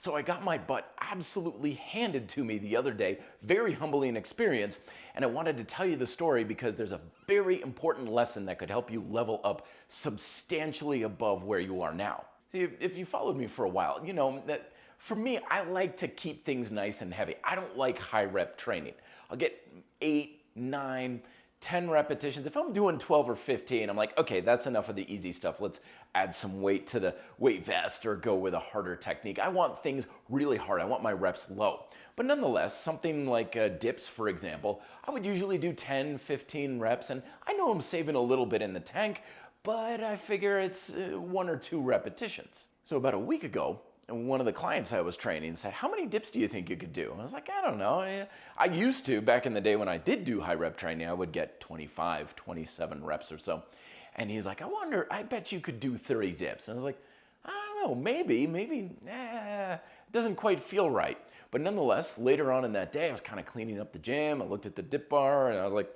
So I got my butt absolutely handed to me the other day, very humbling experience, and I wanted to tell you the story because there's a very important lesson that could help you level up substantially above where you are now. See, if you followed me for a while, you know that for me, I like to keep things nice and heavy. I don't like high rep training. I'll get 8, 9, 10 repetitions. If I'm doing 12 or 15, I'm like, okay, that's enough of the easy stuff. Let's add some weight to the weight vest or go with a harder technique. I want things really hard. I want my reps low. But nonetheless, something like dips, for example, I would usually do 10, 15 reps, and I know I'm saving a little bit in the tank, but I figure it's 1 or 2 repetitions. So about a week ago, one of the clients I was training said, how many dips do you think you could do? I was like, I don't know. I used to, back in the day when I did do high rep training, I would get 25, 27 reps or so. And he's like, I bet you could do 30 dips. And I was like, I don't know, maybe, it doesn't quite feel right. But nonetheless, later on in that day, I was kind of cleaning up the gym. I looked at the dip bar and I was like,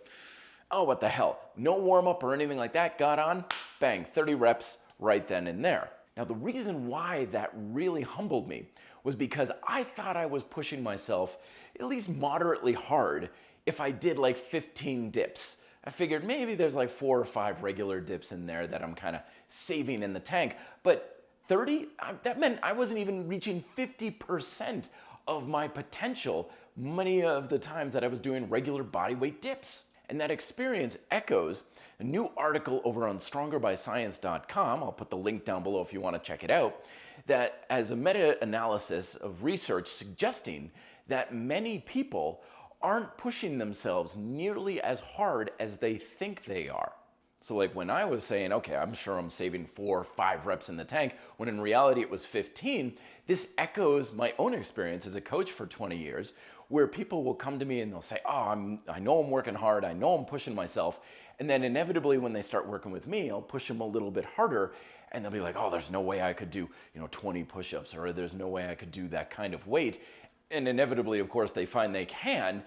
oh, what the hell? No warm up or anything like that. Got on, bang, 30 reps right then and there. Now, the reason why that really humbled me was because I thought I was pushing myself at least moderately hard if I did like 15 dips. I figured maybe there's like 4 or 5 regular dips in there that I'm kind of saving in the tank. But 30, that meant I wasn't even reaching 50% of my potential many of the times that I was doing regular bodyweight dips. And that experience echoes a new article over on strongerbyscience.com. I'll put the link down below if you want to check it out. That as a meta-analysis of research suggesting that many people aren't pushing themselves nearly as hard as they think they are. So like when I was saying, okay, I'm sure I'm saving 4 or 5 reps in the tank, when in reality it was 15, this echoes my own experience as a coach for 20 years, where people will come to me and they'll say, oh, I know I'm working hard, I know I'm pushing myself, and then inevitably when they start working with me, I'll push them a little bit harder, and they'll be like, oh, there's no way I could do 20 push-ups, or there's no way I could do that kind of weight. And inevitably, of course, they find they can,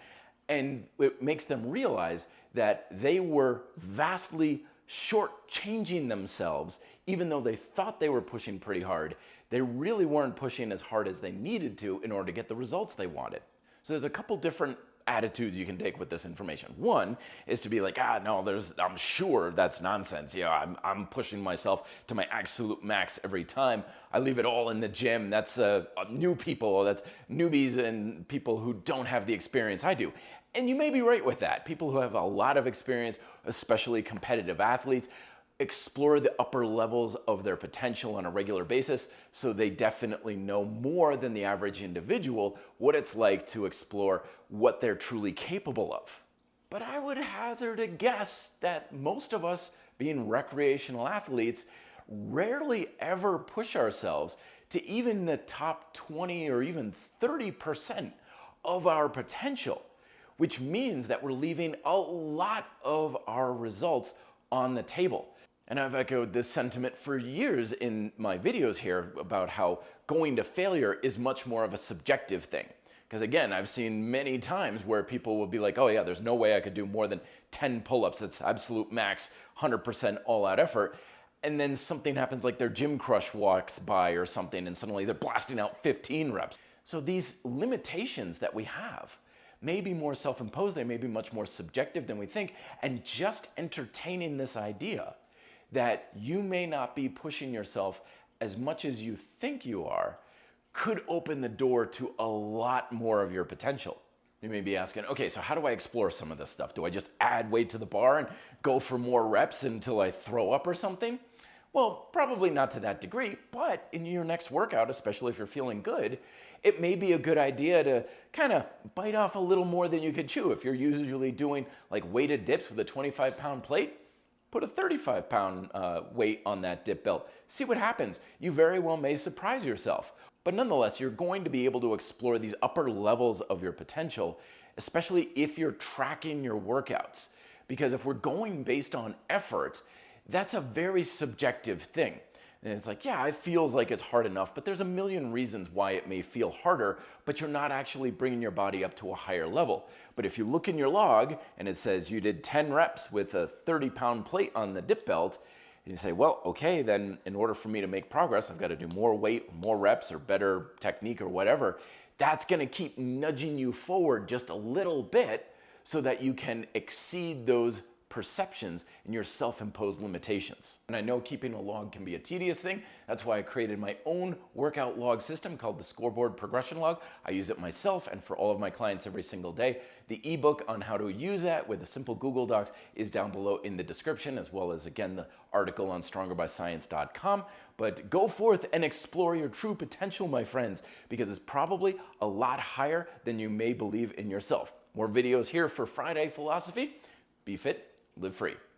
and it makes them realize that they were vastly shortchanging themselves. Even though they thought they were pushing pretty hard, they really weren't pushing as hard as they needed to in order to get the results they wanted. So there's a couple different attitudes you can take with this information. One is to be like, no, I'm sure that's nonsense. Yeah, I'm pushing myself to my absolute max every time. I leave it all in the gym. That's new people, that's newbies and people who don't have the experience I do. And you may be right with that. People who have a lot of experience, especially competitive athletes, explore the upper levels of their potential on a regular basis, so they definitely know more than the average individual what it's like to explore what they're truly capable of. But I would hazard a guess that most of us, being recreational athletes, rarely ever push ourselves to even the top 20 or even 30% of our potential, which means that we're leaving a lot of our results on the table. And I've echoed this sentiment for years in my videos here about how going to failure is much more of a subjective thing. Because again, I've seen many times where people will be like, oh yeah, there's no way I could do more than 10 pull-ups. That's absolute max, 100% all-out effort. And then something happens like their gym crush walks by or something, and suddenly they're blasting out 15 reps. So these limitations that we have may be more self-imposed, they may be much more subjective than we think, and just entertaining this idea that you may not be pushing yourself as much as you think you are could open the door to a lot more of your potential. You may be asking, okay, so how do I explore some of this stuff? Do I just add weight to the bar and go for more reps until I throw up or something? Well, probably not to that degree, but in your next workout, especially if you're feeling good, it may be a good idea to kind of bite off a little more than you could chew. If you're usually doing like weighted dips with a 25-pound plate, put a 35-pound weight on that dip belt. See what happens. You very well may surprise yourself. But nonetheless, you're going to be able to explore these upper levels of your potential, especially if you're tracking your workouts. Because if we're going based on effort, that's a very subjective thing. And it's like, yeah, it feels like it's hard enough, but there's a million reasons why it may feel harder, but you're not actually bringing your body up to a higher level. But if you look in your log and it says you did 10 reps with a 30-pound plate on the dip belt, And you say, well, okay, then in order for me to make progress, I've got to do more weight, more reps, or better technique or whatever. That's going to keep nudging you forward just a little bit so that you can exceed those perceptions and your self-imposed limitations. And I know keeping a log can be a tedious thing. That's why I created my own workout log system called the Scoreboard Progression Log. I use it myself and for all of my clients every single day. The ebook on how to use that with a simple Google Docs is down below in the description, as well as, again, the article on strongerbyscience.com. But go forth and explore your true potential, my friends, because it's probably a lot higher than you may believe in yourself. More videos here for Friday Philosophy. Be fit, live free.